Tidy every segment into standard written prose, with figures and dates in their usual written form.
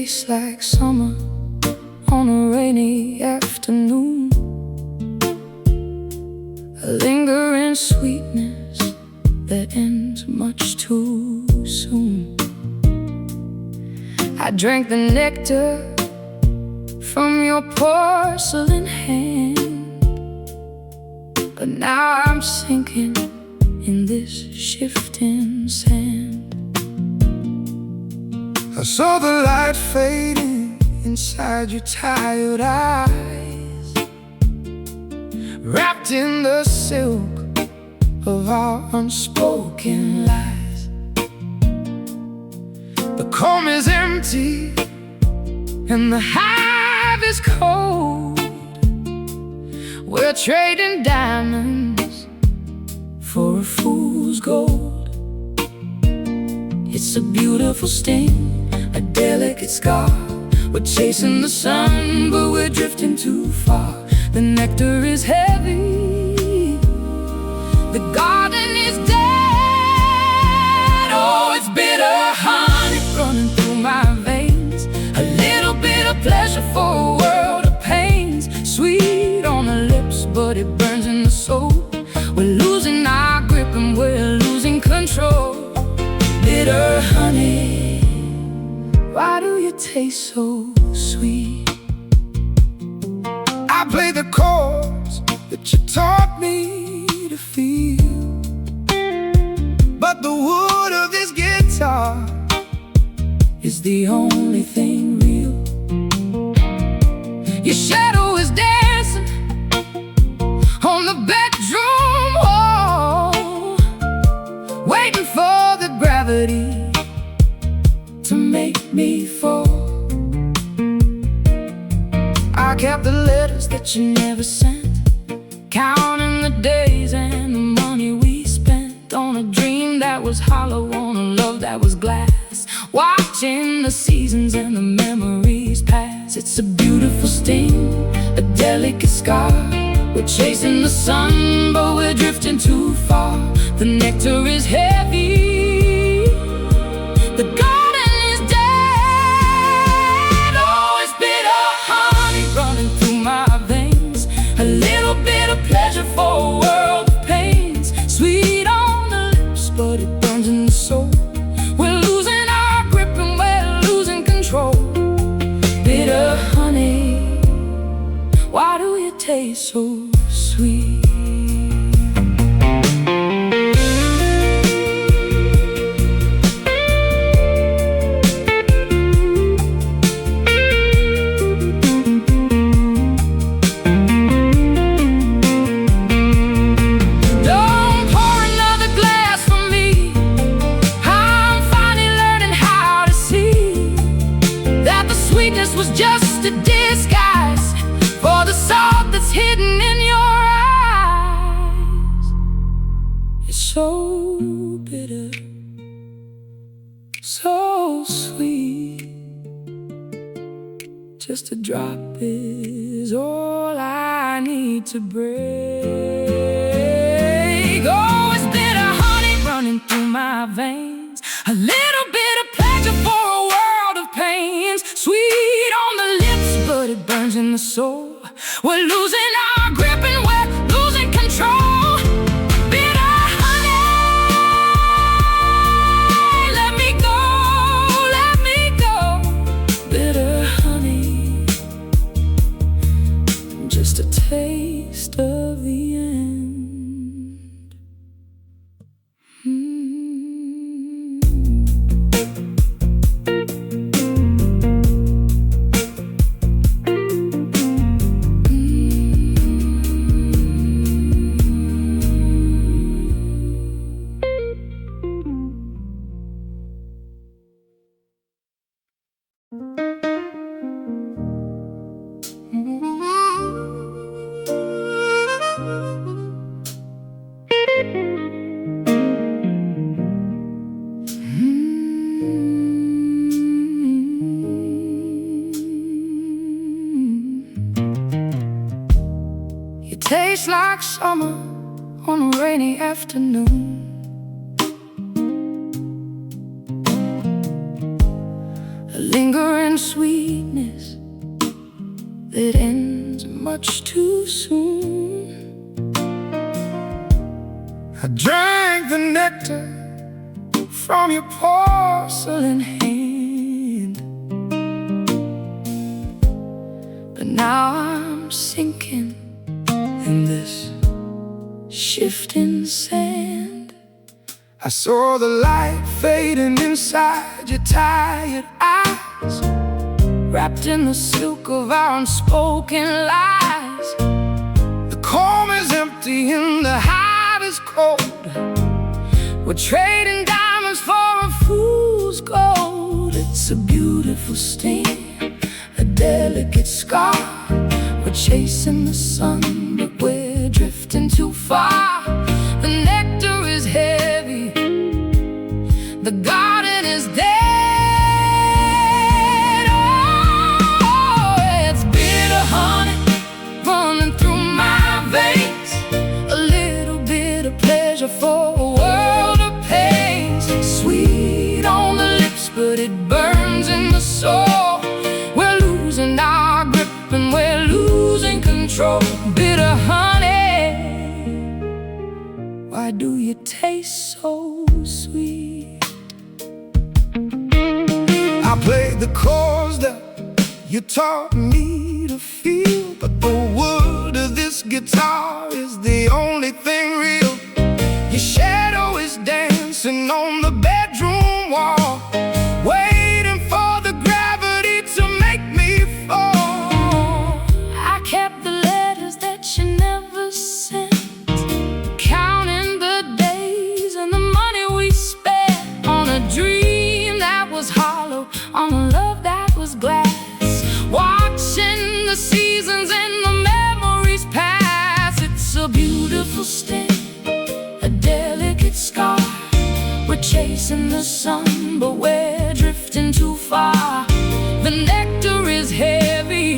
tastes like summer on a rainy afternoon. A lingering sweetness that ends much too soon. I drank the nectar from your porcelain hand, but now I'm sinking in this shifting sand. I saw the light fading inside your tired eyes, wrapped in the silk of our unspoken lies. The comb is empty and the hive is cold. We're trading diamonds for a fool's gold. It's a beautiful sting, a delicate scar. We're chasing the sun, but we're drifting too far. The nectar is heavy, the garden is dead. Oh, it's bitter honey running through my veins, a little bit of pleasure for a world of pains. Sweet on the lips, but it burns in the soul. We're losing our grip and we're losing control. Bitter honey, why do you taste so sweet? I play the chords that you taught me to feel, but the wood of this guitar is the only thing real. Your shadow is dancing on the bedroom wall, waiting for the gravity to make me fall. I kept the letters that you never sent, counting the days and the money we spent on a dream that was hollow, on a love that was glass, watching the seasons and the memories pass. It's a beautiful sting, a delicate scar. We're chasing the sun, but we're drifting too far. The nectar is heavy, the garden is dead. Oh, it's bitter honey running through my veins, a little bit of pleasure for a world of pains. Sweet on the lips, but it burns in the soul. We're losing our grip and we're losing control. Bitter honey, why do you taste so sweet? Was just a disguise for the salt that's hidden in your eyes. It's so bitter, so sweet. Just a drop is all I need to break. Oh, it's bitter honey running through my veins, a little bit of pleasure for a world of pains. Sweet on the lips, but it burns in the soul. We're losing our grip and we're losing control. Bitter honey, let me go, let me go. Bitter honey, just a taste of the end. Tastes like summer on a rainy afternoon. A lingering and sweetness that ends much too soon. I drank the nectar from your porcelain hand, but now I'm sinking in this shifting sand. I saw the light fading inside your tired eyes, wrapped in the silk of our unspoken lies. The comb is empty and the heart is cold. We're trading diamonds for a fool's gold. It's a beautiful stain, a delicate scar. We're chasing the sun, but we're drifting too far. The nectar is heavy, the garden is dead. Oh, it's bitter honey running through my veins, a little bit of pleasure for a world of pains. Sweet on the lips, but it burns in the soul. We're losing our grip and we're losing control. Bitter honey, why do you taste so sweet? I played the chords that you taught me to feel, but the wood of this guitar is the only thing real. Your shadow is dancing on the bedroom wall, waiting for the gravity to make me fall. I kept the letters that you never sent, counting the days and the money we spent on a dream that was hollow, on a love that was glass. Watching the seasons and the memories pass. It's a beautiful stain, a delicate scar. We're chasing the sun, but we're drifting too far. The nectar is heavy,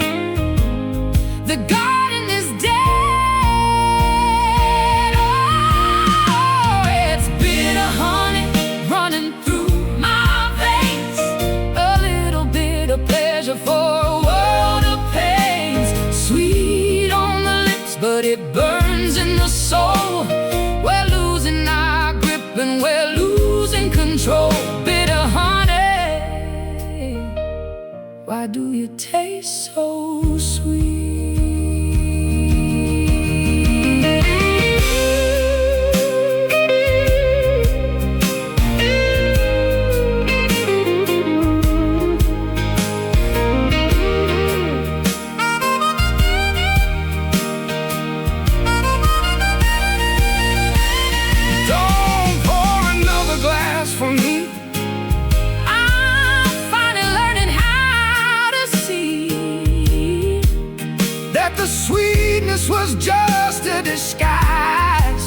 the garden is dead. Oh, it's bitter honey running through my veins, a little bit of pleasure for a world of pains. Sweet on the lips, but it burns in the soul. We're losing our grip and we're losing control. Bitter honey, why do you taste so sweet? Don't pour another glass for me. I'm finally learning how to see that the sweetness was just a disguise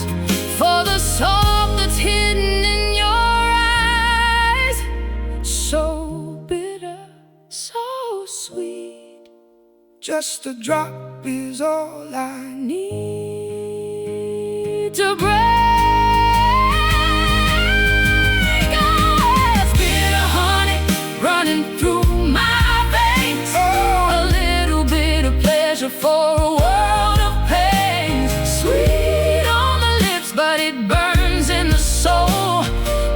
for the salt that's hidden in your eyes. So bitter, so sweet, just a drop is all I need to break. Oh, it's bitter honey running through my veins, a little bit of pleasure for a world of pains. Sweet on the lips, but it burns in the soul.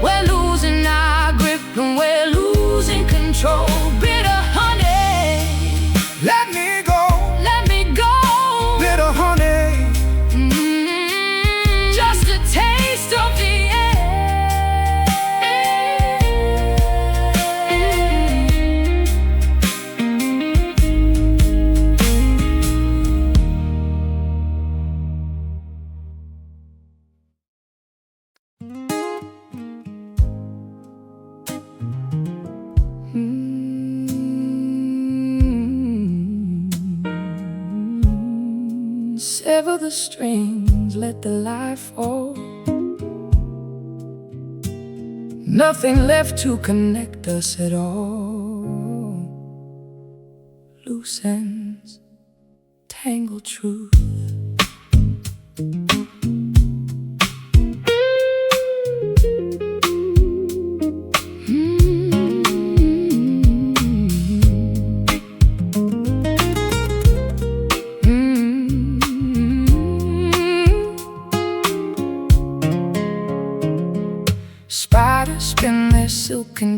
We're losing our grip and we're losing control. Bitter honey, let me go, let me go. Bitter honey, just a taste of the sever the strings, let the life fall. Nothing left to connect us at all. Loose ends, tangled truth.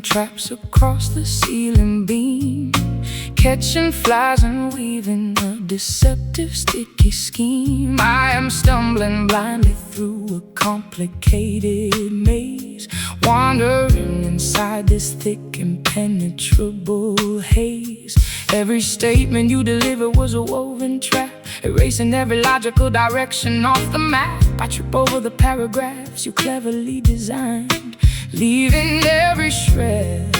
traps across the ceiling beam, catching flies and weaving a deceptive sticky scheme. I am stumbling blindly through a complicated maze, wandering inside this thick impenetrable haze. Every statement you deliver was a woven trap, erasing every logical direction off the map. I trip over the paragraphs you cleverly designed, leaving every shred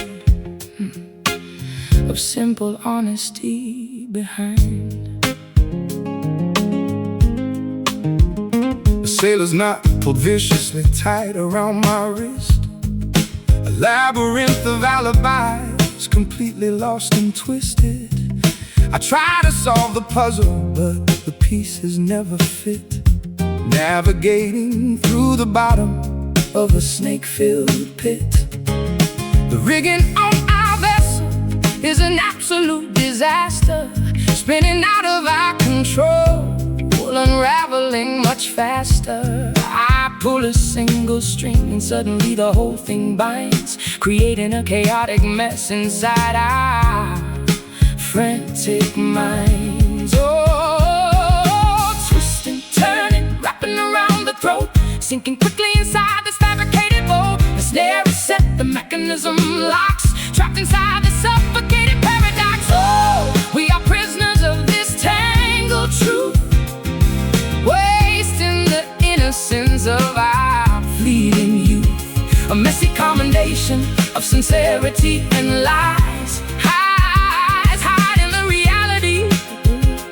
of simple honesty behind. A sailor's knot pulled viciously tight around my wrist, a labyrinth of alibis completely lost and twisted. I try to solve the puzzle, but the pieces never fit, navigating through the bottom of a snake-filled pit. The rigging on our vessel is an absolute disaster, spinning out of our control, unraveling much faster. I pull a single string and suddenly the whole thing binds, creating a chaotic mess inside our frantic minds. Oh, twisting, turning, wrapping around the throat, sinking quickly inside this fabricated boat. The snare is set, the mechanism locks, trapped inside this suffocated paradox. Oh, we are prisoners of this tangled truth, wasting the innocence of our fleeting youth. A messy combination of sincerity and lies, hiding the reality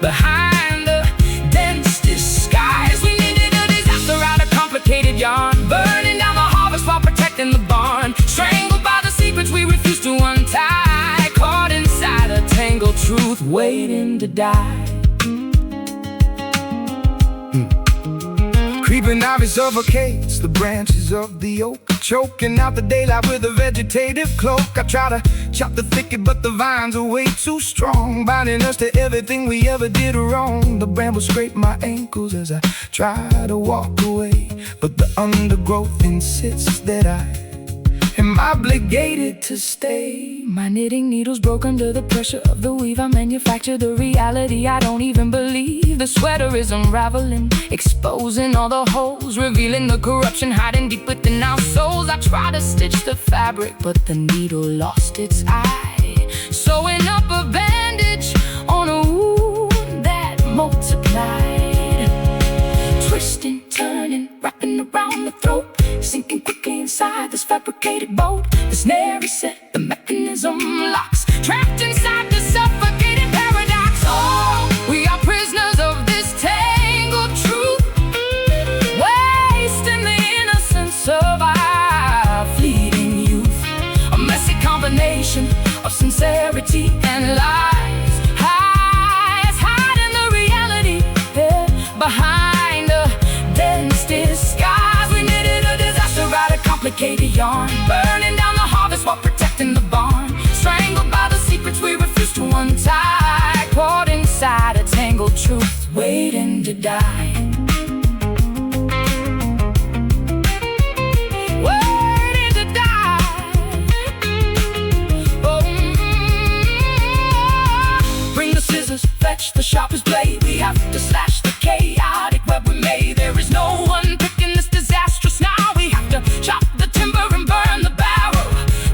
behind the dense disguise. We needed a disaster out of complicated yarn, burning down the harvest while protecting the barn, strangled by the secrets we refuse to untie, caught inside a tangled truth, waiting to die. Creeping ivy suffocates the branches of the oak, choking out the daylight with a vegetative cloak. I try to chop the thicket, but the vines are way too strong, binding us to everything we ever did wrong. The brambles scrape my ankles as I try to walk away, but the undergrowth insists that I am obligated to stay. My knitting needle's broke under the pressure of the weave. I manufacture the reality I don't even believe. The sweater is unraveling, exposing all the holes, revealing the corruption hiding deep within our souls. I try to stitch the fabric, but the needle lost its eye, sewing up a bandage on a wound that multiplied. Twisting, turning, wrapping around the throat, sinking quickly inside this fabricated boat. The snare is set, the mechanism locks, trapped inside the suffocating paradox. Oh, we are prisoners of this tangled truth, wasting the innocence of our fleeting youth. A messy combination of sincerity and lies, hiding the reality behind a dense disguise. We needed a disaster out of complicated yarn, burning down the harvest while protecting the barn, strangled by the secrets we refuse to untie, caught inside a tangled truth, waiting to die. Waiting to die. Oh, bring the scissors, fetch the sharpest blade. We have to slash the chaotic web we made. There is no one picking this disastrous now. We have to chop the timber and burn the barrel,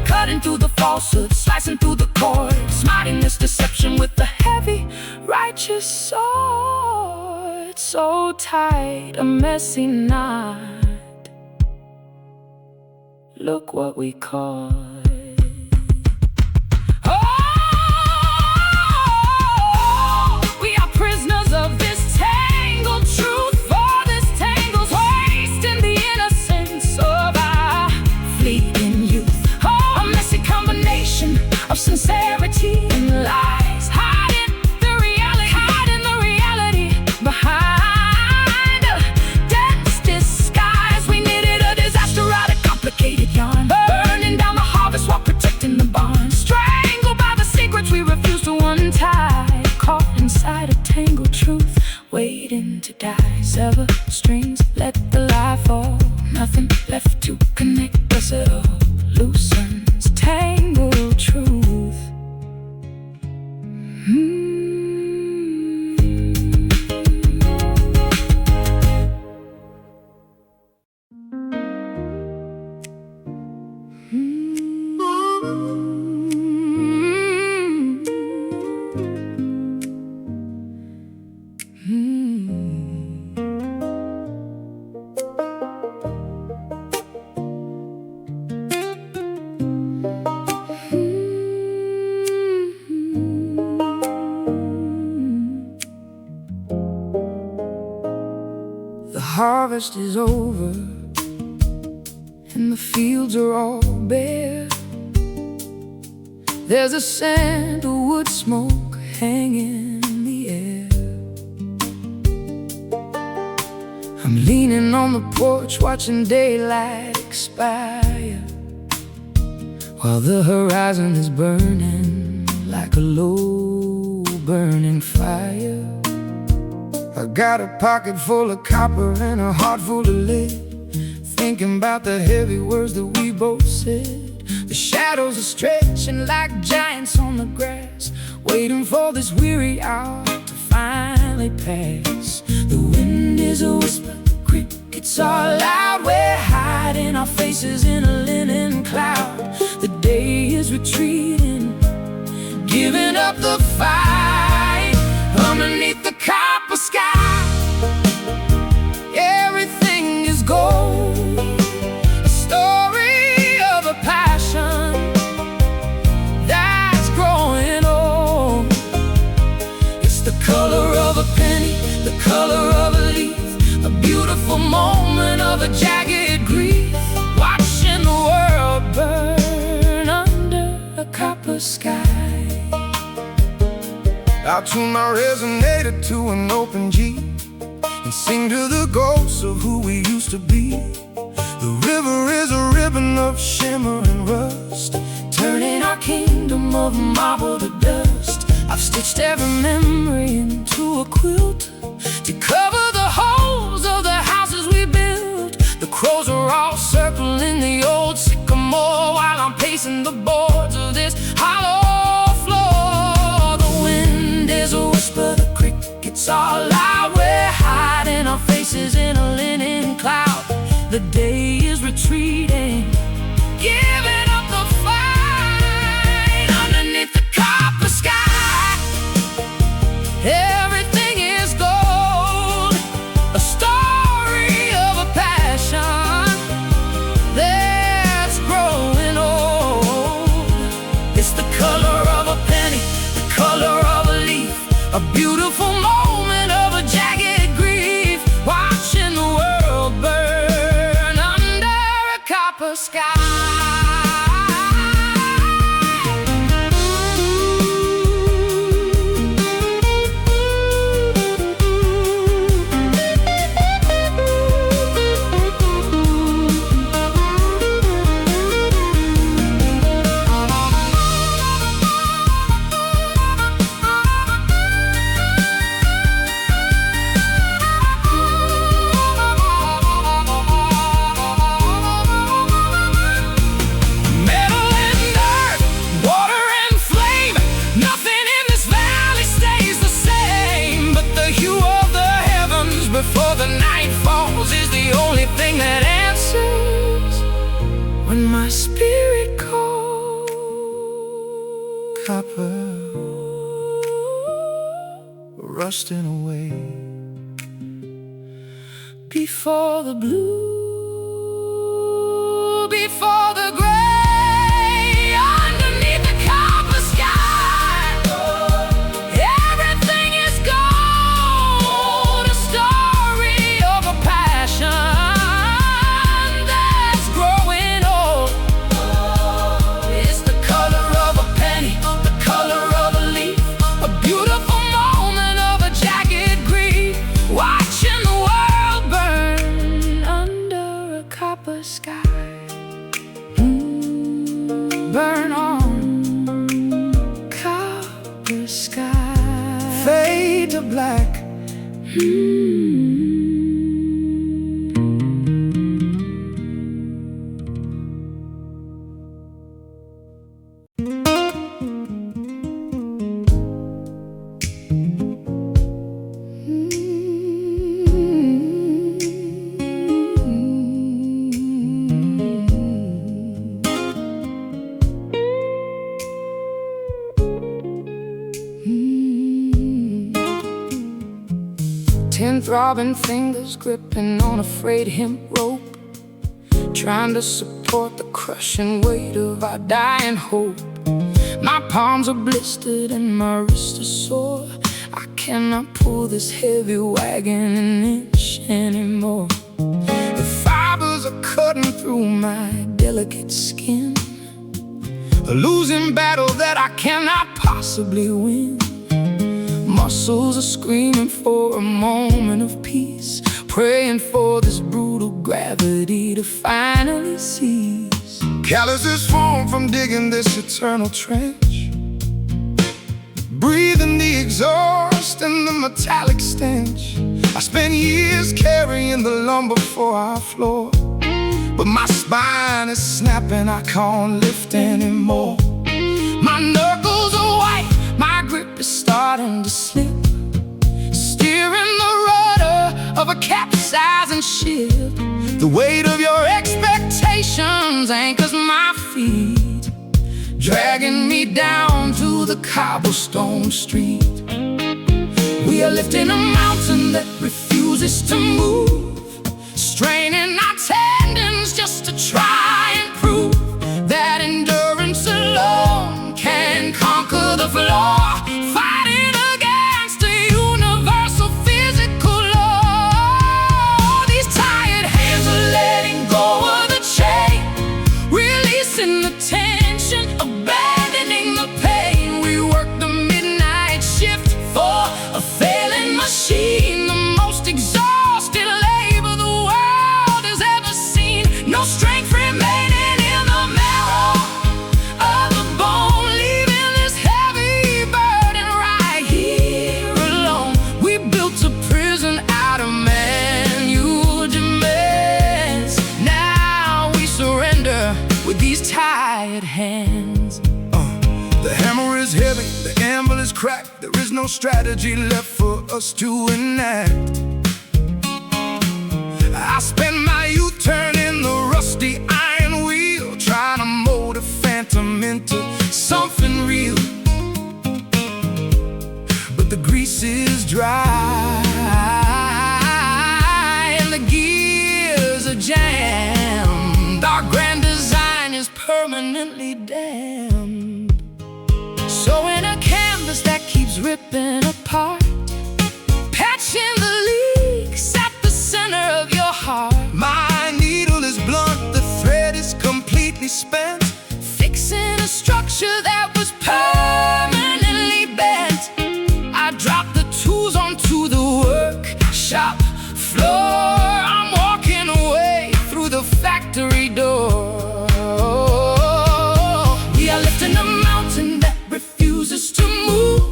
cutting through the falsehood, slicing through the cord, smiting this deception with the heavy, righteous sword. So tight, a messy knot, look what we caught. Of sincerity and lies, hiding the reality behind a dense disguise. We needed a disaster out of complicated yarn, burning down the harvest while protecting the barn, strangled by the secrets we refuse to untie, caught inside a tangled truth, waiting to die. Sever strings, let the lie fall, nothing left to connect us at all. Loose ends, tangled The harvest is over and the fields are all bare. There's a scent of wood smoke hanging in the air. I'm leaning on the porch watching daylight expire, while the horizon is burning like a low burning fire. I got a pocket full of copper and a heart full of lead, thinking about the heavy words that we both said. The shadows are stretching like giants on the grass, waiting for this weary hour to finally pass. The wind is a whisper, the crickets are loud. We're hiding our faces in a linen cloud. The day is retreating, giving up the fight. Underneath the copper sky, everything is gold. A story of a passion that's growing old. It's the color of a penny, the color of a leaf, a beautiful moment of a jagged grief. Watching the world burn under a copper sky. I'll tune my resonator to an open G and sing to the ghosts of who we used to be. The river is a ribbon of shimmer and rust, turning our kingdom of marble to dust. I've stitched every memory into a quilt to cover the holes of the houses we built. The crows are all circling the old sycamore while I'm pacing the boards of this hollow floor. The wind is a whisper, the crickets are loud. We're hiding our faces in a linen cloud. The day is retreating, giving up the fight. Underneath the copper sky, everything is gold. A story of a passion that's growing old. It's the color of a penny, the color of a leaf, a beautiful moment of a jagged grief. Watching the world burn under a copper sky. Before the night falls is the only thing that answers when my spirit calls. copper rusting away. Before the blue, before the gray, underneath the copper sky, everything is gold. A story of a passion that's growing old. It's the color of a penny, the color of a leaf, a beautiful moment of a jagged grief. Watching the world burn under a copper sky. Burn on copper sky. Fade to black. 10 throbbing fingers gripping on a frayed hemp rope, trying to support the crushing weight of our dying hope. My palms are blistered and my wrists are sore. I cannot pull this heavy wagon an inch anymore. The fibers are cutting through my delicate skin, a losing battle that I cannot possibly win. Muscles are screaming for a moment of peace, praying for this brutal gravity to finally cease. Calluses form from digging this eternal trench, breathing the exhaust and the metallic stench. I spent years carrying the lumber for our floor, but my spine is snapping, I can't lift anymore. My knuckles are white, my grip is starting to slip, steering the rudder of a capsizing ship. The weight of your expectations anchors my feet, dragging me down to the cobblestone street. We are lifting a mountain that refuses to move, straining our tendons just to try and prove that endurance alone can conquer the flaw. Fighting against the universal physical law. These tired hands are letting go of the chain, releasing the tension, abandoning the pain. We work the midnight shift for a failing machine, the most exhausted labor the world has ever seen. No strength remaining in the marrow of the bone, leaving this heavy burden right here alone. We built a prison out of manual demands. Now we surrender with these tired hands. The hammer is heavy, the anvil is cracked. There is no strategy left for us to enact. I spent my youth turning the rusty iron wheel, trying to mold a phantom into something real. But the grease is dry and the gears are jammed. Our grand design is permanently damned. So in a canvas that keeps ripping apart, patching the leaks at the center of your heart. My needle is blunt, the thread is completely spent, Fixing a structure that was permanently bent. I dropped the tools onto the workshop floor. I'm walking away through the factory door. We are lifting a mountain that refuses to move,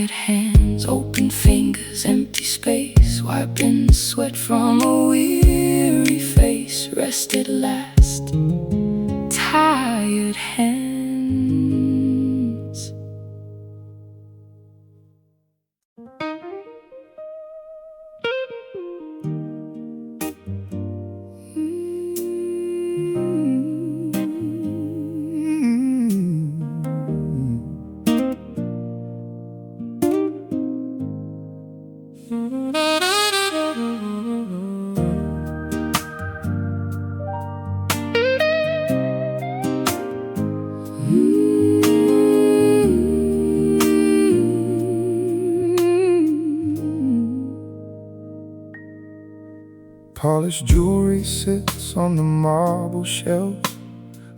Tired hands, open fingers, empty space, wiping the sweat from a weary face. Rest at last. Tired hands. Polished jewelry sits on the marble shelf,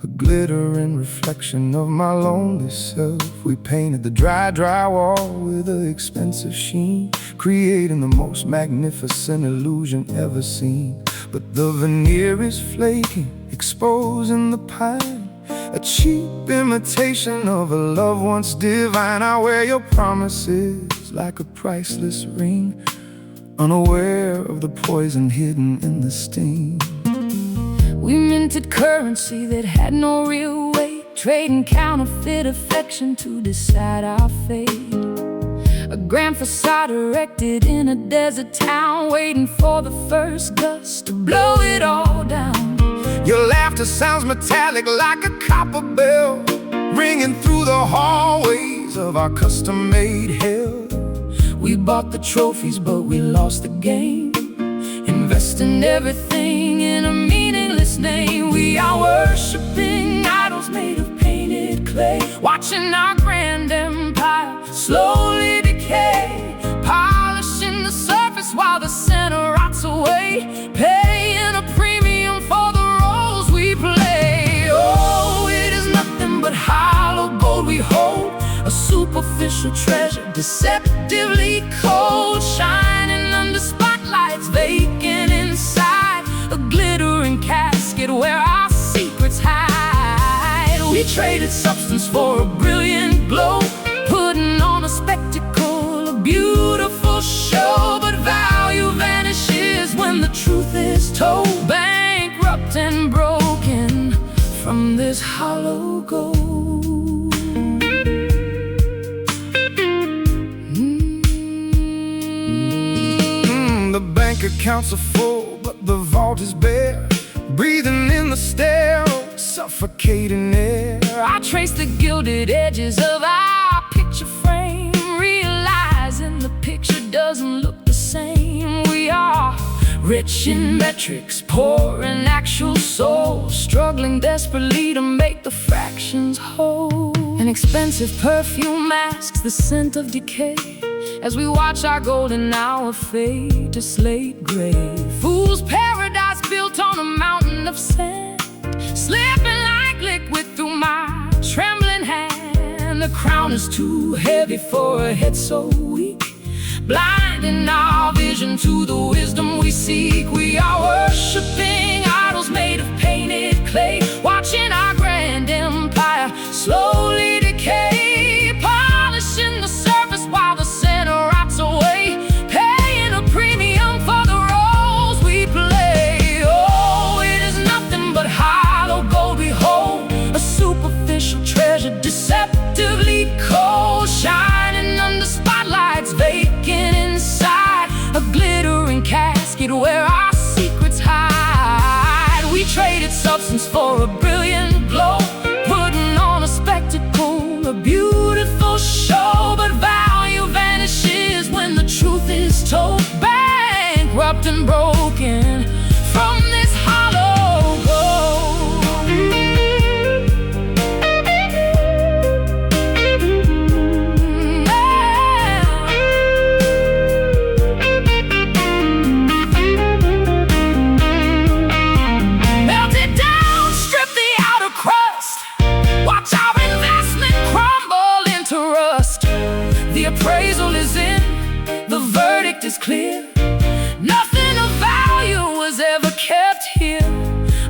a glittering reflection of my lonely self. We painted the dry wall with an expensive sheen, creating the most magnificent illusion ever seen. But the veneer is flaking, exposing the pine, a cheap imitation of a love once divine. I wear your promises like a priceless ring, unaware of the poison hidden in the sting. We minted currency that had no real weight, trading counterfeit affection to decide our fate. A grand facade erected in a desert town, waiting for the first gust to blow it all down. Your laughter sounds metallic like a copper bell, ringing through the hallways of our custom-made hell. We bought the trophies, but we lost the game, investing everything in a meaningless name. We are worshipping idols made of painted clay, watching our grand empire slowly decay, polishing the surface while the center rots away, paying a premium for the roles we play. Oh, it is nothing but hollow gold we hold, a superficial treasure, deceptively cold, shining under spotlights, vacant inside, a glittering casket where our secrets hide. We traded substance for a brilliant glow, putting on a spectacle, a beautiful show. But value vanishes when the truth is told, bankrupt and broken from this hollow gold. The bank accounts are full, but the vault is bare, breathing in the sterile, suffocating air. I trace the gilded edges of our picture frame, realizing the picture doesn't look the same. We are rich in metrics, poor in actual soul, struggling desperately to make the fractions whole. An expensive perfume masks the scent of decay, as we watch our golden hour fade to slate gray. Fool's paradise built on a mountain of sand, slipping like liquid through my trembling hand. The crown is too heavy for a head so weak, blinding our vision to the wisdom we seek. We are worshipping idols made of painted clay, watching our grand empire slowly decay, polishing the surface while the center rots away, paying a premium for the roles we play. Oh, it is nothing but hollow gold we hold, a superficial treasure, deceptively cold, shining under spotlights, vacant inside, a glittering casket where our secrets hide. We traded substance for a brilliant glow, putting on a spectacle, a beautiful show. But value vanishes when the truth is told, bankrupt and broken from this hollow gold. Melt it down, strip the outer crust, watch our investment crumble into rust. The appraisal is in, the verdict is clear, nothing of value was ever kept here.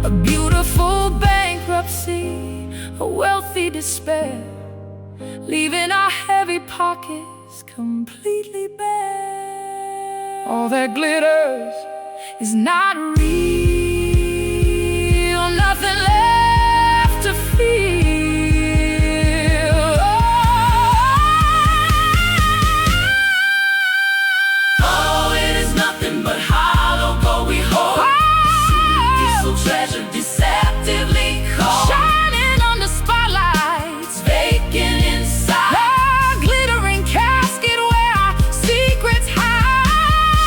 A beautiful bankruptcy, a wealthy despair, leaving our heavy pockets completely bare. All that glitters is not real, nothing left to feel. Oh, it is nothing but hollow gold we hold. Diesel treasure deceptively cold, shining under spotlights, vacant inside. A glittering casket where our secrets hide.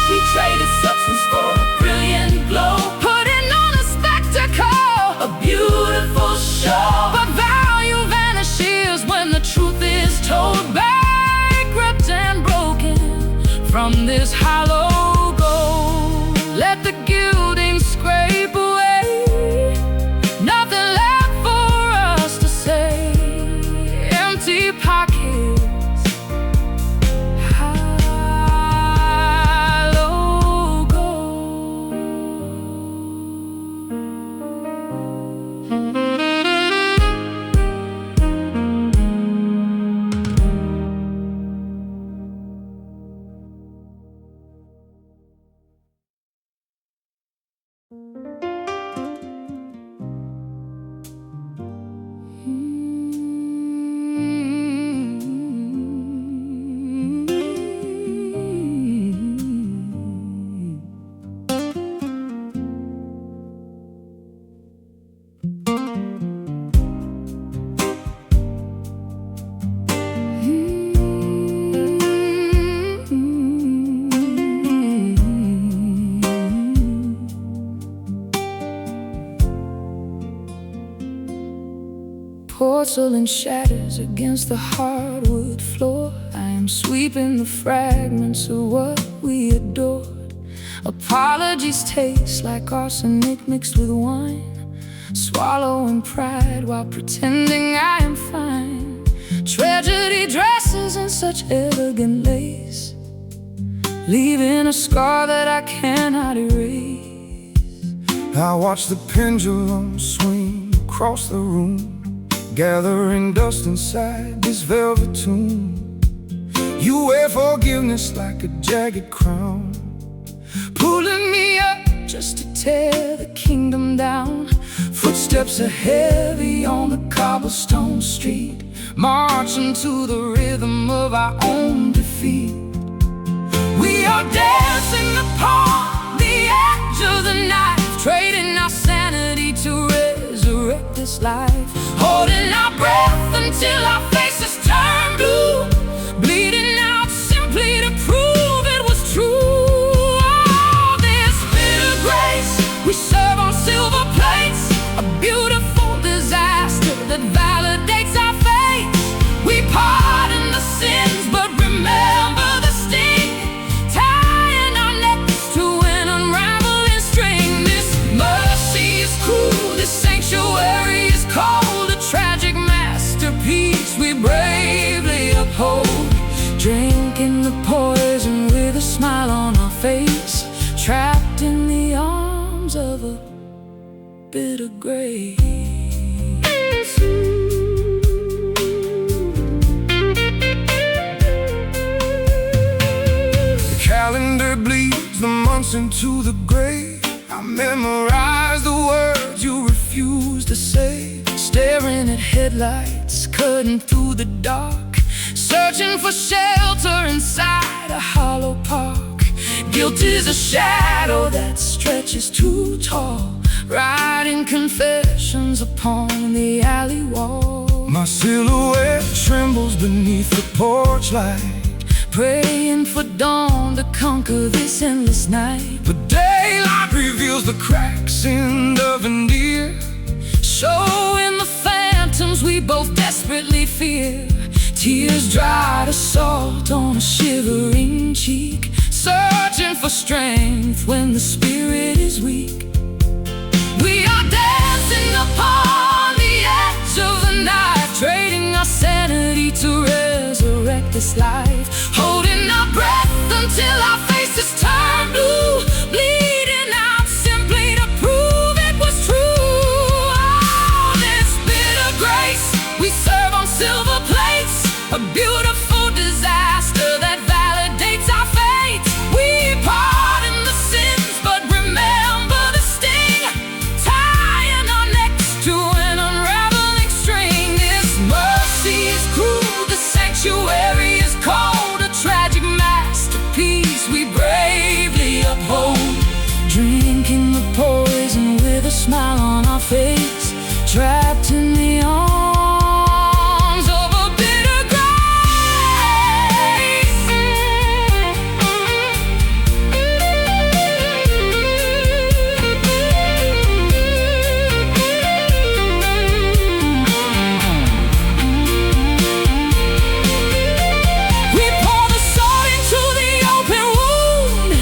We traded substance for a brilliant glow, putting on a spectacle, a beautiful show. But value vanishes when the truth is told. Bankrupt and broken from this hollow gold. Let the gilding scrape away, nothing left for us to say. Empty pockets, hollow gold. Porcelain shatters against the hardwood floor. I am sweeping the fragments of what we adored. Apologies taste like arsenic mixed with wine, swallowing pride while pretending I am fine. Tragedy dresses in such elegant lace, leaving a scar that I cannot erase. I watch the pendulum swing across the room, gathering dust inside this velvet tomb. You wear forgiveness like a jagged crown, pulling me up just to tear the kingdom down. Footsteps are heavy on the cobblestone street, marching to the rhythm of our own defeat. We are dancing upon the edge of the knife, trading our sanity to resurrect this life. Holding our breath until our faces turn blue, bleeding out simply to prove it was true. Oh, this bitter grace we serve on silver plates, a beautiful disaster that validates our fate. We pardon the sins but remember the sting, tying our necks to an unraveling string. This mercy is cruel, this sanctuary is cold, tragic masterpiece we bravely uphold. Drinking the poison with a smile on our face, trapped in the arms of a bitter grace. The calendar bleeds the months into the grave. I memorize the words you refuse to say, staring at headlights, cutting through the dark, searching for shelter inside a hollow park. Guilt is a shadow that stretches too tall, writing confessions upon the alley wall. My silhouette trembles beneath the porch light, praying for dawn to conquer this endless night. But daylight reveals the cracks in the veneer, showing the phantoms we both desperately fear. Tears dry to salt on a shivering cheek, searching for strength when the spirit is weak. We are dancing upon the edge of the night, trading our sanity to resurrect this life. Holding our breath until our faces turn blue, bleeding out simply to prove it was true. Oh, this bitter grace we serve on silver plates, a beautiful disaster that a smile on our face, trapped in the arms of a bitter grace. We pour the salt into the open wound,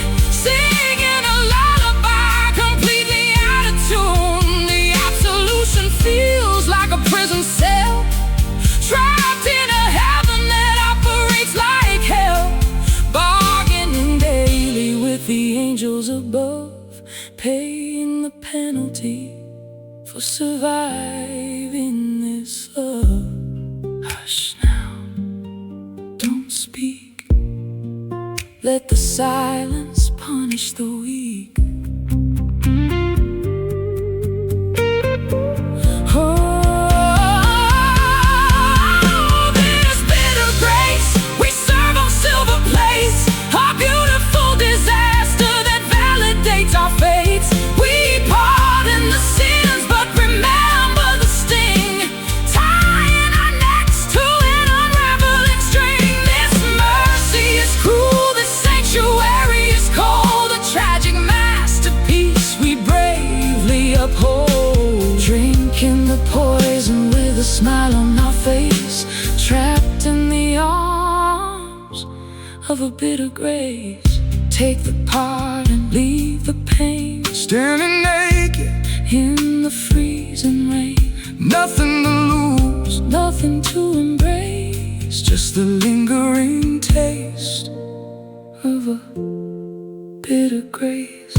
singing a lullaby completely out of tune. The absolution feels like a prison cell, trapped in a heaven that operates like hell, bargaining daily with the angels above, paying the penalty for surviving this love. Hush now, don't speak, let the silence punish the weak. Oh, this bitter grace we serve on silver plates, a beautiful disaster that validates our fates. We pardon the sins but remember the sting, tying our necks to an unraveling string. This mercy is cruel, this sanctuary is cold, a tragic masterpiece we bravely uphold. Drinking the poison with a smile on our face, trapped in the arms of a bitter grace. Take the part and leave the pain, Standing naked, in the freezing rain. nothing to lose, Nothing to embrace, just the lingering taste of a bitter grace.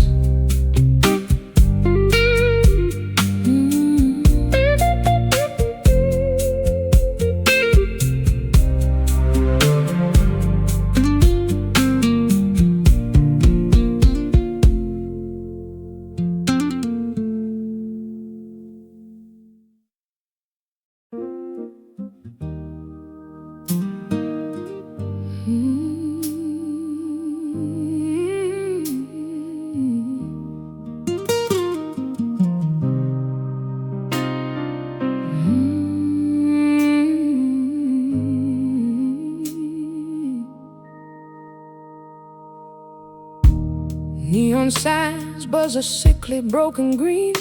Neon signs buzz a sickly broken green,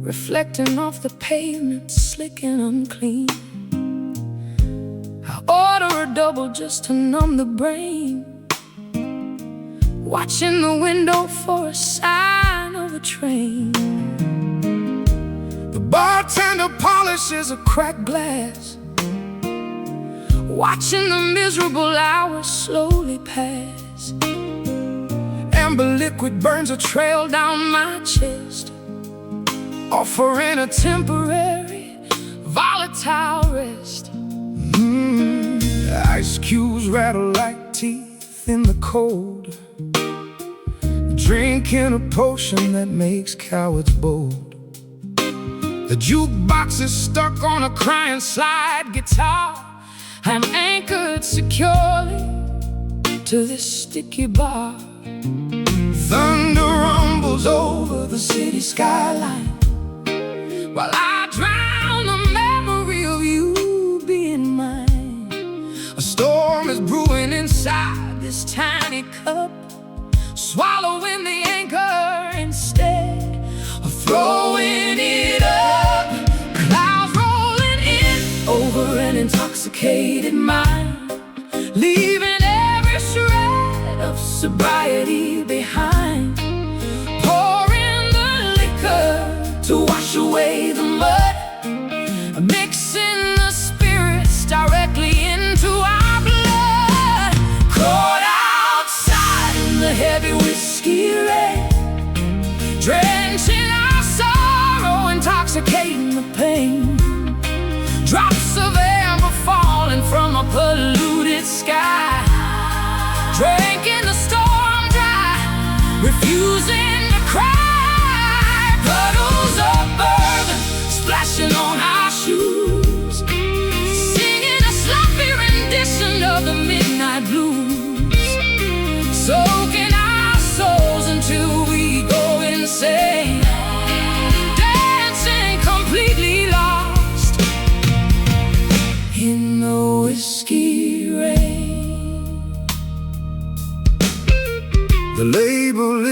reflecting off the pavement, slick and unclean. I order a double just to numb the brain, watching the window for a sign of a train. The bartender polishes a cracked glass, watching the miserable hours slowly pass. amber liquid burns a trail down my chest, offering a temporary, volatile rest. Ice cubes rattle like teeth in the cold, drinking a potion that makes cowards bold. The jukebox is stuck on a crying slide guitar. I'm anchored securely to this sticky bar. Thunder rumbles over the city skyline, while I drown the memory of you being mine. a storm is brewing Inside this tiny cup, swallowing the anchor instead of throwing it up. Clouds rolling in over an intoxicated mind, leaving every shred of sobriety behind. Pouring the liquor to wash away the mud, mixing the spirits directly into our blood. Caught outside in the heavy whiskey rain, drenching our sorrow, intoxicating the pain. Drops of amber falling from a polluted sky, drinking the storm dry, refusing to cry. Puddles of bourbon splashing on our shoes, singing a sloppy rendition of the midnight blues, soaking our souls until we go insane.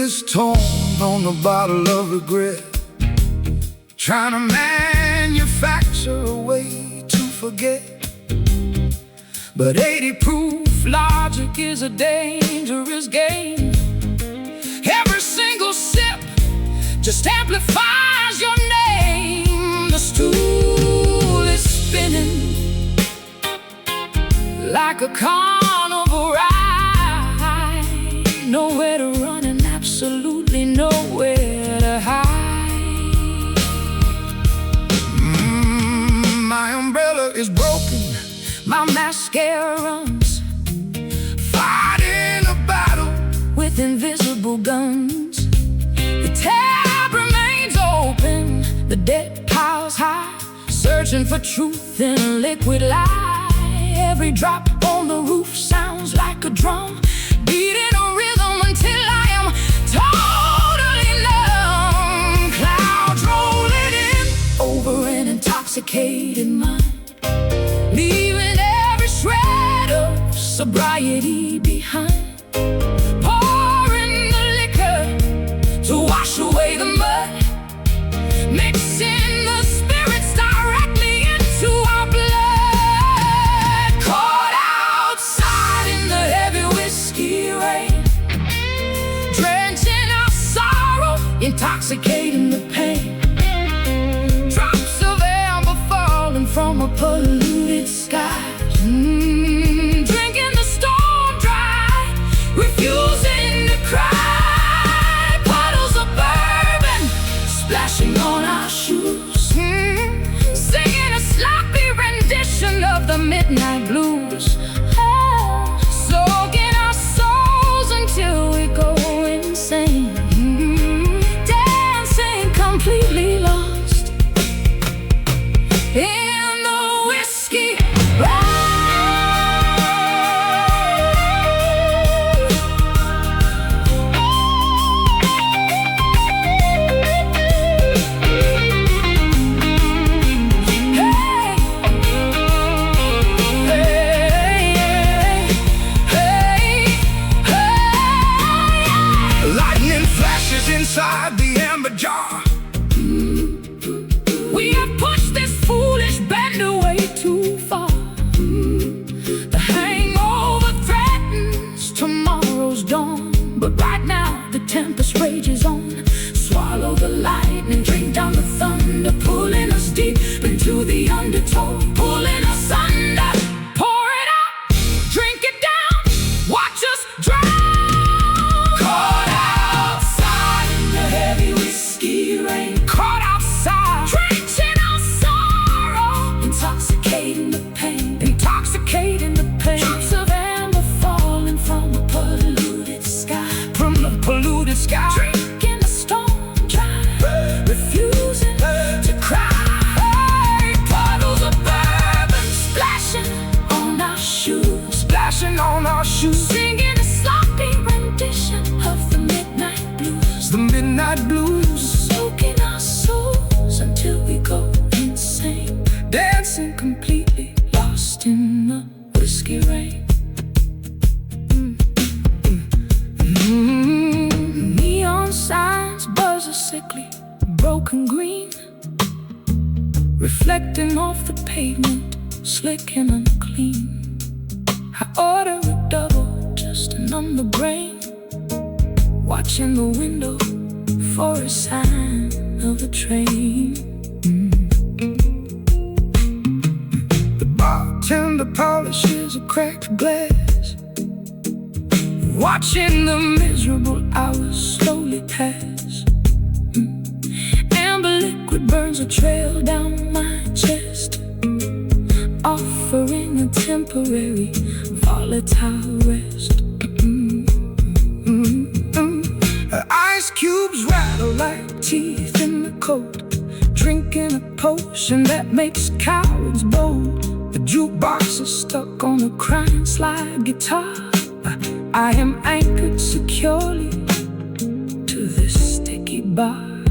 is torn on the bottle of regret, trying to manufacture a way to forget. But 80 proof logic is a dangerous game. Every single sip just amplifies your name. The stool is spinning like a carnival ride. Nowhere to run and absolutely nowhere to hide. My umbrella is broken, my mascara runs, fighting a battle with invisible guns. The tab remains open, the debt piles high, searching for truth in a liquid lie. Every drop on the roof sounds like a drum, beating a rhythm until I am totally numb. Clouds rolling in over an intoxicated mind, leaving every shred of sobriety behind. Pouring the liquor to wash away the mud, mixing the spirits directly into our blood. Caught outside in the heavy whiskey rain, drenching our sorrow, intoxicating the pain. Drops of amber falling from a polluted sky. Drinking the storm dry, refusing to cry. Bottles of bourbon splashing on our shoes, singing a sloppy rendition of the midnight blues. Soaking our souls until we go insane, dancing completely lost in the whiskey rain. Inside the amber jar, we have pushed this foolish band away too far. The hangover threatens tomorrow's dawn, but right now the tempest rages on. Swallow the lightning, drink down the thunder, pulling us deep into the undertow, pulling us under. Pour it out, drink it down, watch us drown. Caught outside, drenching our sorrow, intoxicating the pain, intoxicating the pain. Drops of amber falling from a polluted sky, from the polluted sky. Drinking the storm dry, refusing to cry. Bottles of bourbon splashing on our shoes, splashing on our shoes. Singing a sloppy rendition of the midnight blues, the midnight blues. Soaking our souls until we go insane, dancing completely lost in the whiskey rain. Neon signs buzz a sickly broken green, reflecting off the pavement, slick and unclean. I order a double just to numb the brain, watching the window for a sign of a train. The bartender polishes a cracked glass, watching the miserable hours slowly pass. Amber liquid burns a trail down my chest, offering a temporary volatile rest. Ice cubes rattle like teeth in the cold, drinking a potion that makes cowards bold. The jukebox is stuck on a crying slide guitar. I am anchored securely to this sticky bar.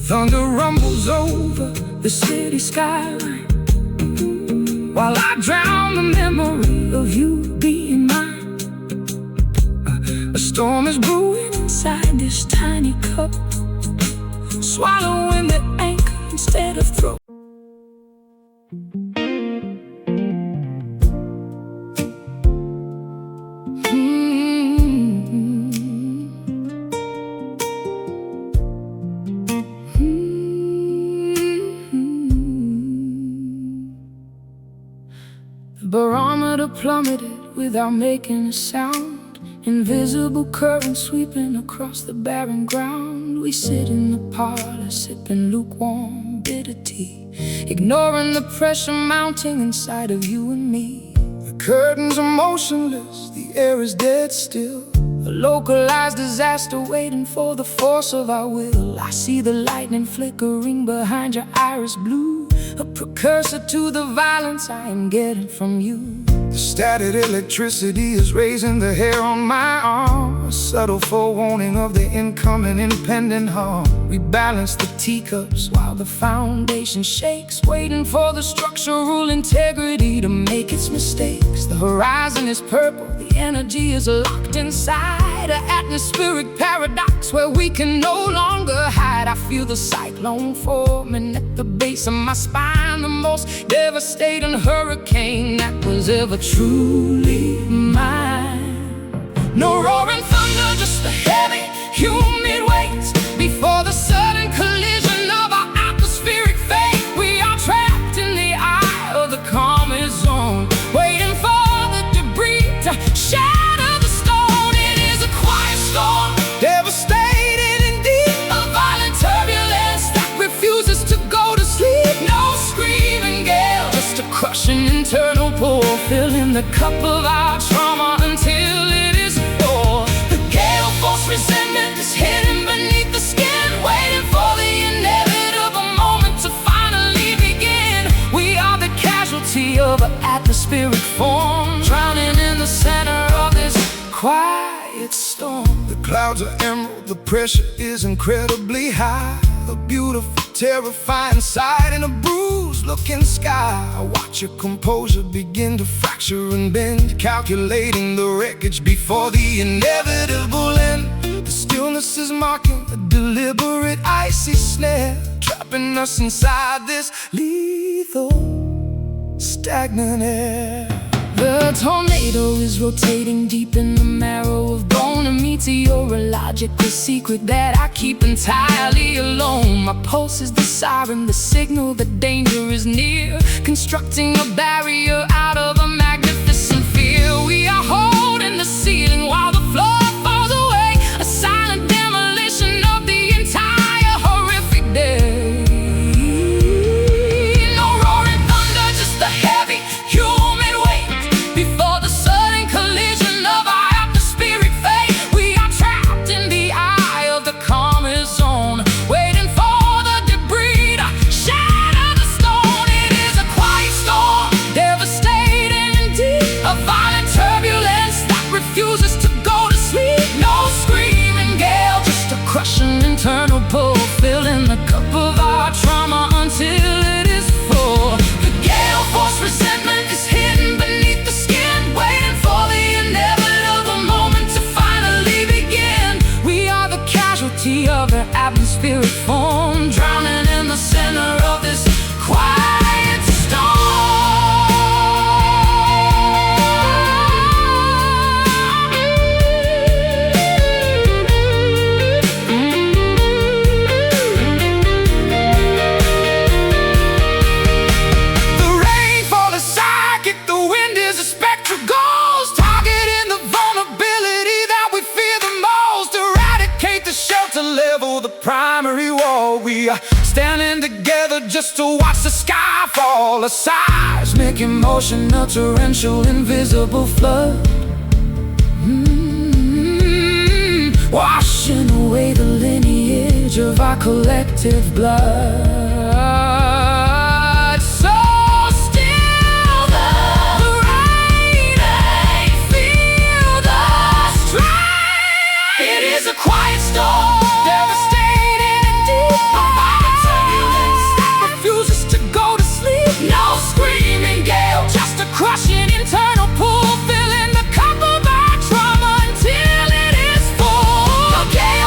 Thunder rumbles over the city skyline, while I drown the memory of you being mine. A storm is brewing inside inside this tiny cup, swallowing the anchor instead of throw. The barometer plummeted without making a sound. Invisible currents sweeping across the barren ground. We sit in the parlor sipping lukewarm bitter tea, ignoring the pressure mounting inside of you and me. The curtains are motionless, the air is dead still. A localized disaster waiting for the force of our will. I see the lightning flickering behind your iris blue, a precursor to the violence I am getting from you. The static electricity is raising the hair on my arm, a subtle forewarning of the incoming impending harm. We balance the teacups while the foundation shakes, waiting for the structural integrity to make its mistakes. The horizon is purple, the energy is locked inside an atmospheric paradox where we can no longer hide. I feel the cyclone forming at the base of my spine, the most devastating hurricane that was ever truly mine. No roaring thunder, just the heavy, humid waves before the sudden collision of our atmospheric fate. We are trapped in the eye of the calming zone, waiting for the debris to shatter the stone. It is a quiet storm, Devastating indeed, a violent turbulence that refuses to go to sleep. No screaming gale, just a crushing internal pull, filling the cup of our trauma until it is full. The gale force resentment is hidden beneath the skin, waiting for the inevitable moment to finally begin. We are the casualty of an atmospheric form, drowning in the center of this quiet storm. the clouds are emerald, the pressure is incredibly high. A beautiful, terrifying sight in a bruised-looking sky. I watch your composure begin to fracture and bend, calculating the wreckage before the inevitable end. The stillness is marking a deliberate icy snare, trapping us inside this lethal, stagnant air. The tornado is rotating deep in the marrow of bone, a meteorological secret that I keep entirely alone. My pulse is the siren, the signal that danger is near, constructing a barrier out of a magnificent fear. We are holding the ceiling while the floor falls away, a silent demolition of the entire horrific day. No roaring thunder, just the heavy, humid weight before the sudden collision of our atmospheric fate. We are trapped in the eye of the calming zone, waiting for the debris to shatter the stone. It is a quiet storm, devastating indeed, a violent turbulence that refuses to go to sleep. No screaming gale, just a crushing internal pull, filling the cup of our trauma until it is full. The gale force resentment is hidden beneath the skin, waiting for the inevitable moment to finally begin. We are the casualty of an atmospheric form, drowning in the center of this quiet storm. The rainfall is psychic, the wind is a spectral ghost, targeting the vulnerability that we fear the most. Eradicate the shelter level, the primary wall. We are standing together just to watch the sky fall. A seismic emotion, a torrential, invisible flood, Washing away the lineage of our collective blood. So still the rain, feel the strain. It is a quiet storm, devastating indeed, a violent turbulence that refuses to go to sleep. No screaming gale, just a crushing internal pull, filling the cup of our trauma until it is full. The gale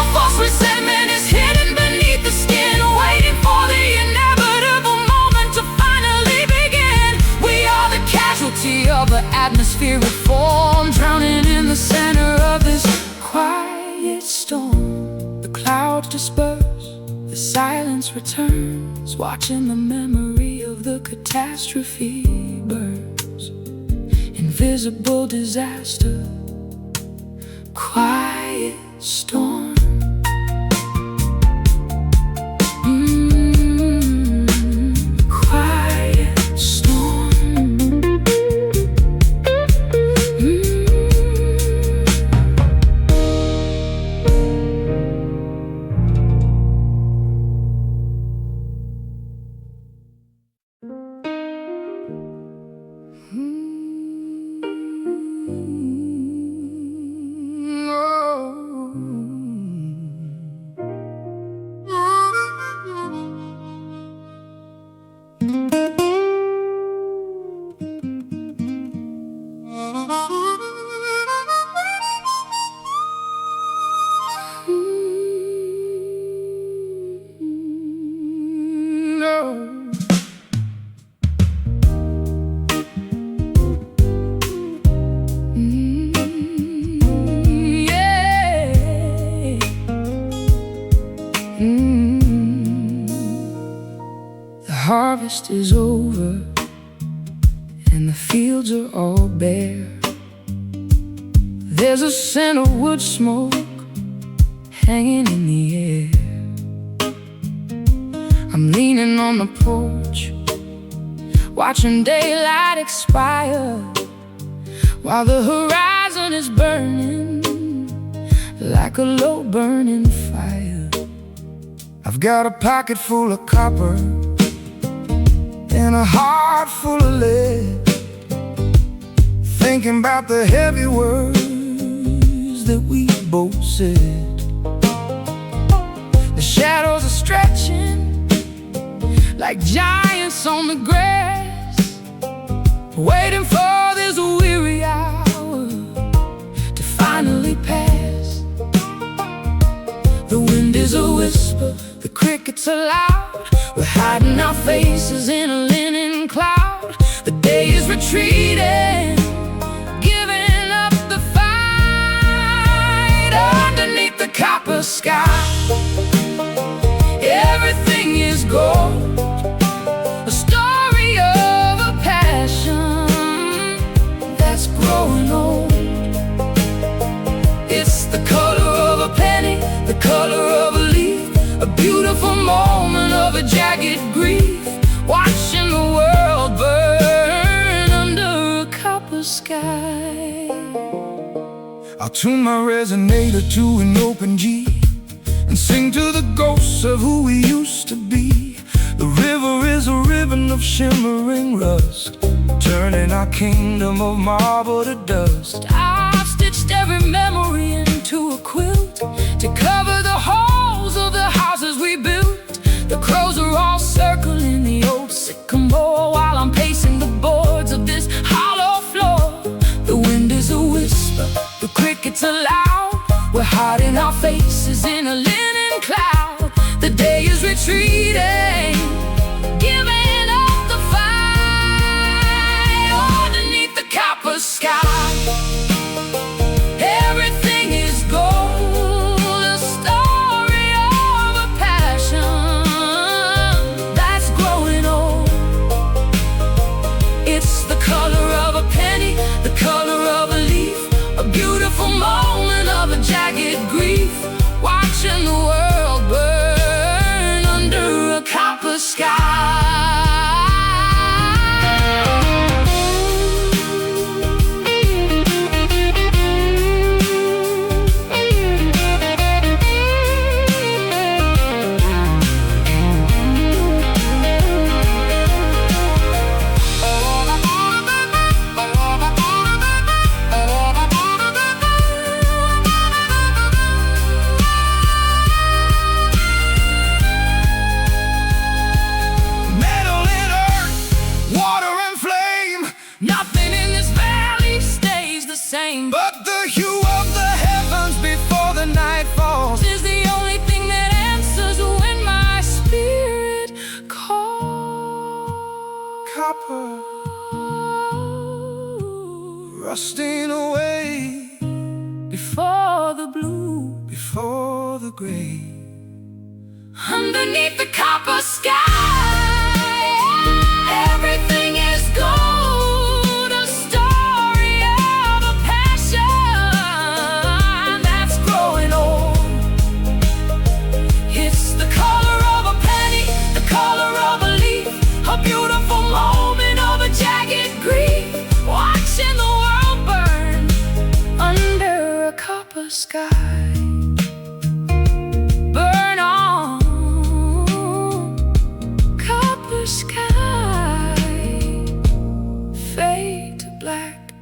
crowds disperse, the silence returns, watching the memory of the catastrophe burns. Invisible disaster, quiet storm. Quiet storm. The harvest is over and the fields are all bare. There's a scent of wood smoke hanging in the air. I'm leaning on the porch, watching daylight expire, while the horizon is burning like a low burning fire. I've got a pocket full of copper and a heart full of lead, thinking about the heavy words that we both said. The shadows are stretching like giants on the grass, waiting for this weary hour to finally pass. The wind is a whisper, the crickets are loud, we're hiding our faces in a linen cloud. The day is retreating, giving up the fight. Underneath the copper sky, everything is gold, a story of a passion that's growing old. It's the color of a penny, the color of a leaf, a beautiful moment of a jagged grief, watching the world burn under a copper sky. I'll tune my resonator to an open G and sing to the ghosts of who we used to be. The river is a ribbon of shimmering rust, turning our kingdom of marble to dust. I've stitched every memory into a quilt to cover the holes of the houses we built. The crows are all circling the old sycamore while I'm pacing the boards of this hollow floor. The wind is a whisper, the crickets are loud, we're hiding our faces in a linen cloud. The day is retreating, giving up the fight. Underneath the copper sky, everything is gold, a story of a passion that's growing old. It's the color of a penny, the color of a leaf, a beautiful moment of a jagged grief, watching the world burn under underneath the copper sky. Everything is gold, a story of a passion that's growing old. It's the color of a penny, the color of a leaf, a beautiful moment of a jagged grief, watching the world burn under a copper sky. Burn on, copper sky, fade to black.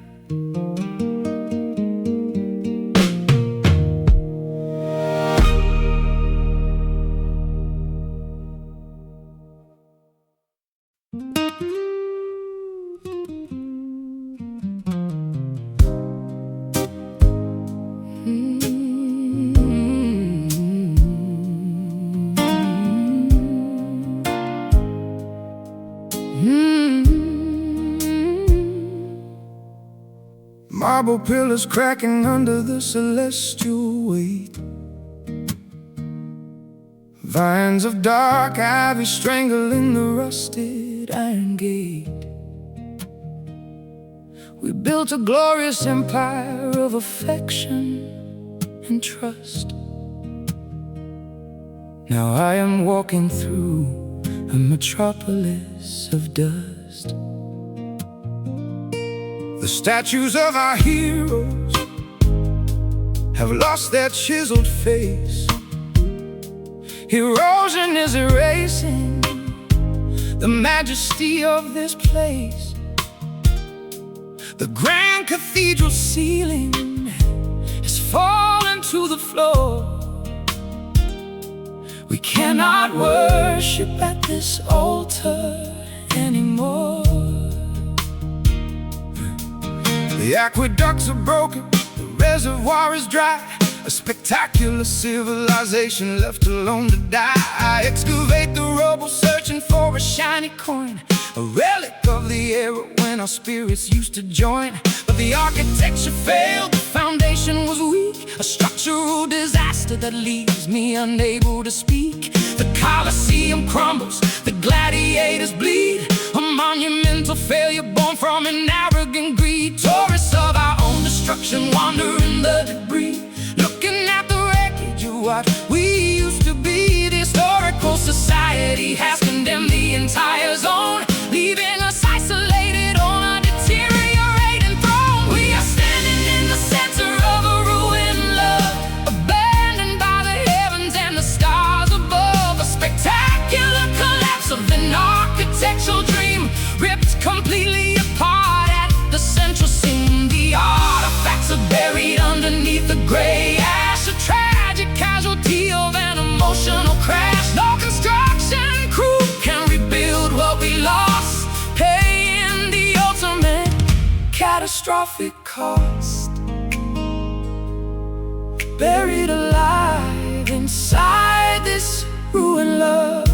Marble pillars cracking under the celestial weight, vines of dark ivy strangling the rusted iron gate. We built a glorious empire of affection and trust. Now I am walking through a metropolis of dust. The statues of our heroes have lost their chiseled face. Erosion is erasing the majesty of this place. The grand cathedral ceiling has fallen to the floor. We cannot worship at this altar anymore. The aqueducts are broken, the reservoir is dry, a spectacular civilization left alone to die. I excavate the rubble searching for a shiny coin, a relic of the era when our spirits used to join. But the architecture failed, the foundation was weak, a structural disaster that leaves me unable to speak. The Colosseum crumbles, the gladiators bleed, a monumental failure born from an arrogant greed. Tourists of our own destruction wander in the debris, looking at the wreckage of what we used to be. The historical society has condemned the entire zone, leaving us isolated on a deteriorating throne. We are standing in the center of a ruined love, abandoned by the heavens and the stars above. A spectacular collapse of an architectural dream, ripped completely apart at the central seam. The artifacts are buried underneath the gray ash, a tragic casualty of an emotional crash. No construction crew can rebuild what we lost, paying the ultimate catastrophic cost. Buried alive inside this ruined love.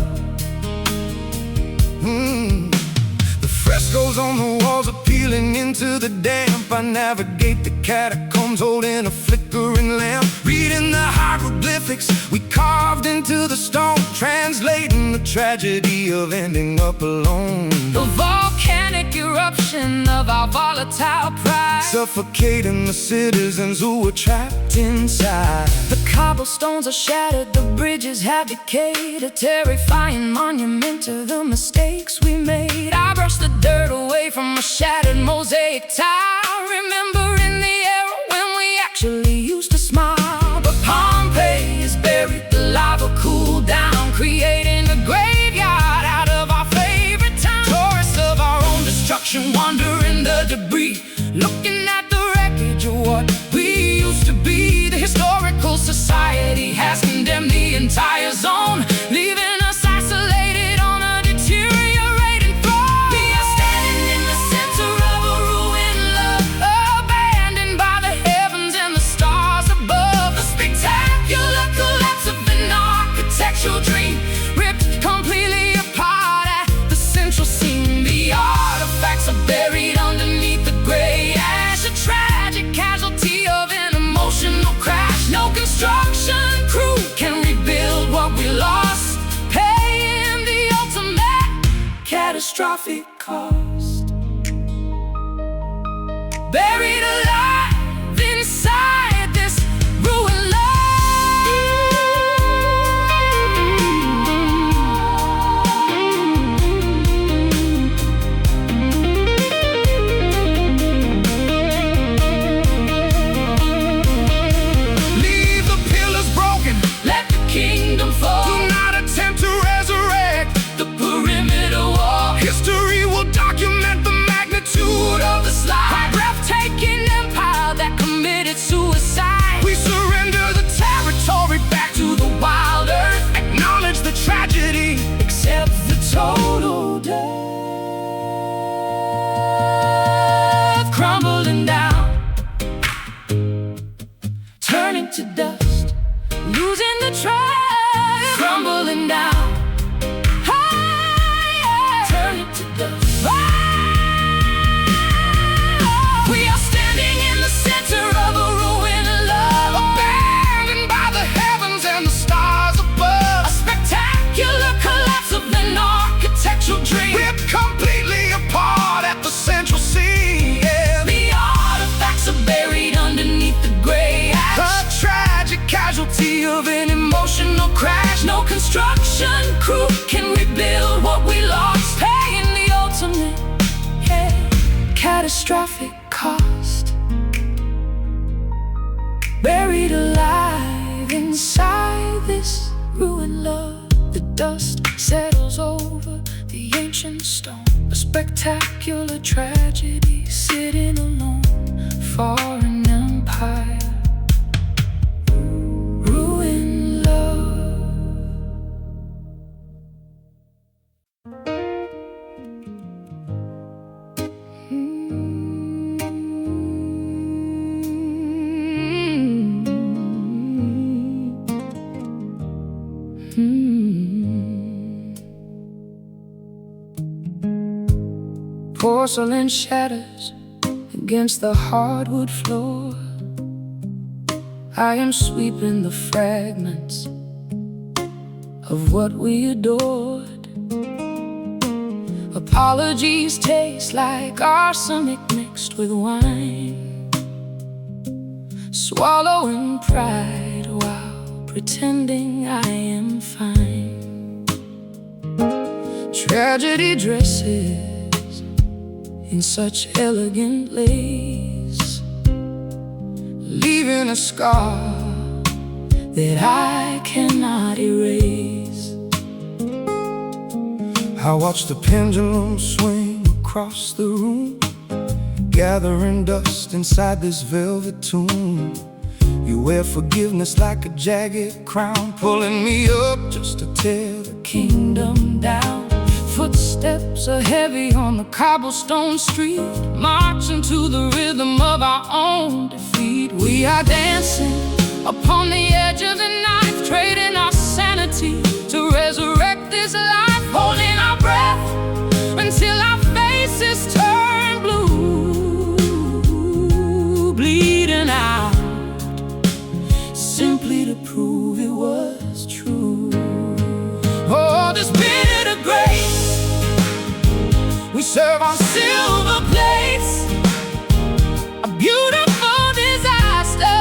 The frescoes on the walls are peeling into the damp. I navigate the catacombs holding a flickering lamp, reading the hieroglyphics we carved into the stone, translating the tragedy of ending up alone. The volcanic eruption of our volatile pride, suffocating the citizens who were trapped inside. The cobblestones are shattered, the bridges have decayed, a terrifying monument to the mistakes we made. I brush the dirt away from a shattered mosaic tile, remembering the era when we actually used to smile. But Pompeii is buried, the lava cooled down, creating a graveyard out of our favorite town. Tourists of our own destruction wander in the debris, looking at the wreckage of what we used to be. The historical society has condemned the entire zone, leaving us isolated on a deteriorating throne. We are standing in the center of a ruined love, abandoned by the heavens and the stars catastrophic cost. Buried alive inside this ruined kingdom fall. Do not attempt to resurrect the perimeter wall. History will document the magnitude of the slide. A breathtaking empire that committed suicide. We surrender the territory back to the wild earth. Acknowledge the tragedy, accept the total death. Crumbling down, turning to dust, losing the track, crumbling down, higher, turning to dust. We are standing in the center of a ruined love, abandoned by the heavens and the stars above. A spectacular collapse of an architectural dream, ripped completely apart at the central scene. Yeah. The artifacts are buried underneath the gray ash. A tragic casualty of an emotional crash. No construction crew can rebuild what we lost, paying the ultimate, catastrophic cost. Buried alive inside this ruined love. The dust settles over the ancient stone. A spectacular tragedy sitting alone, for an empire. Porcelain shatters against the hardwood floor. I am sweeping the fragments of what we adored. Apologies taste like arsenic mixed with wine, swallowing pride while pretending I am fine. Tragedy dresses in such elegant lace, leaving a scar that I cannot erase. I watch the pendulum swing across the room, gathering dust inside this velvet tomb. You wear forgiveness like a jagged crown, pulling me up just to tear the kingdom down. Footsteps are heavy on the cobblestone street, marching to the rhythm of our own defeat. We are dancing upon the edge of the knife, trading our sanity to resurrect this life, holding our breath until our faces turn blue, bleeding out, simply to prove it was true. Oh, this bitter grace we serve on silver plates, a beautiful disaster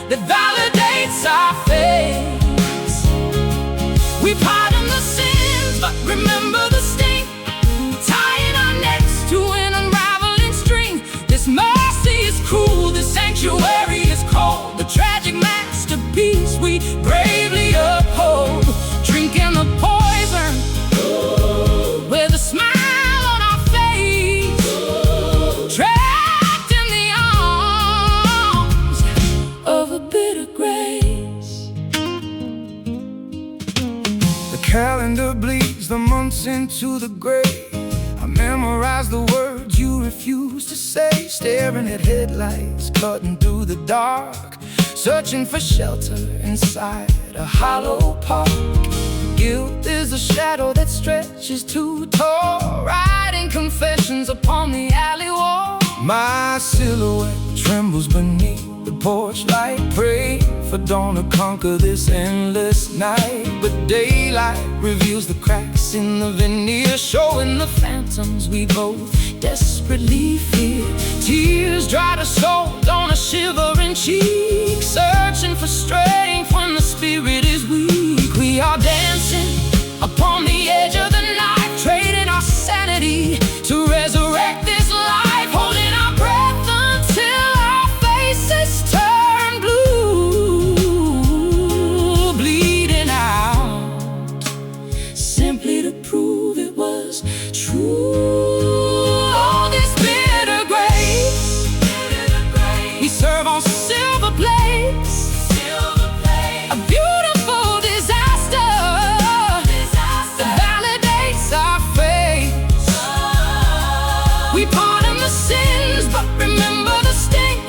that validates our fates. We pardon the sins, but remember the sting, tying our necks to an unraveling string. This mercy is cruel, this sanctuary is cold. The tragic masterpiece we bravely uphold, drinking the poison with a smile on our face, trapped in the arms of a bitter grace. The calendar bleeds the months into the grave. I memorize the words you refuse to say, staring at headlights, cutting through the dark, searching for shelter inside a hollow park. Guilt is a shadow that stretches too tall, writing confessions upon the alley wall. My silhouette trembles beneath the porch light, pray for dawn to conquer this endless night. But daylight light reveals the cracks in the veneer, showing the phantoms we both desperately fear. Tears dry to soul on a shivering cheek, searching for strength when the spirit is weak. We are dancing upon the edge of the night, trading our sanity to resurrect this life, holding our breath until our faces turn blue, bleeding out, simply to prove it was true. Oh, this bitter grace, we serve on silver plates, a beautiful disaster that validates our faith. We pardon the sins, but remember the sting,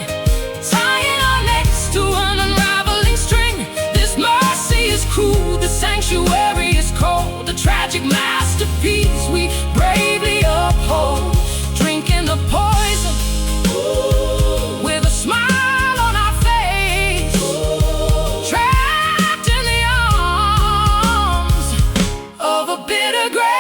tying our necks to an unraveling string. This mercy is cruel, the sanctuary is cold, a tragic masterpiece we bravely uphold, drinking the poison with a smile on our face, trapped in the arms of a bitter grace.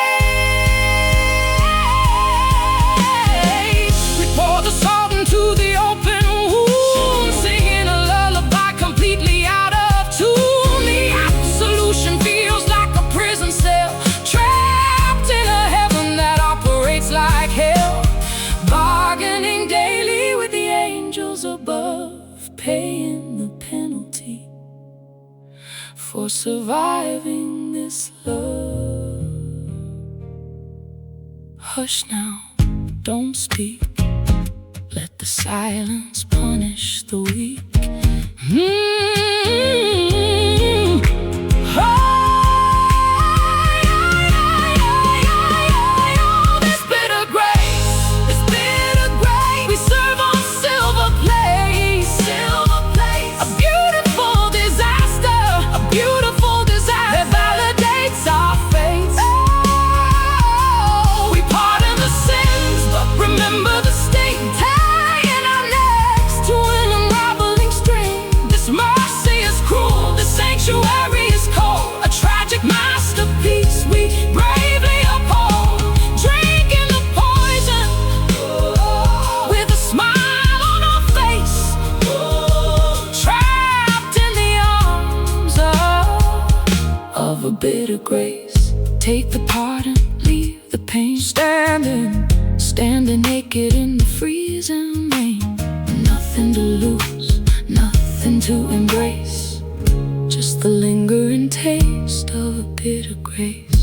We pour the salt into the open wound, singing a lullaby completely out of tune. The absolution feels like a prison cell, trapped in a heaven that operates like hell, bargaining daily with the angels above, paying the penalty for surviving this love. Hush now, don't speak, let the silence punish the weak. This bitter grace, we serve on silver plates, a beautiful disaster that validates our faith. We pardon the sins, but remember the sting, tying our necks to an unraveling string. This mercy is cruel, the sanctuary is cold, a tragic masterpiece we bravely uphold, drinking the poison with a smile on our face, trapped in the arms of a bitter grace. Take the pardon, leave the pain, standing naked in the freezing rain. Nothing to lose, nothing to embrace, just the lingering taste of a bitter grace.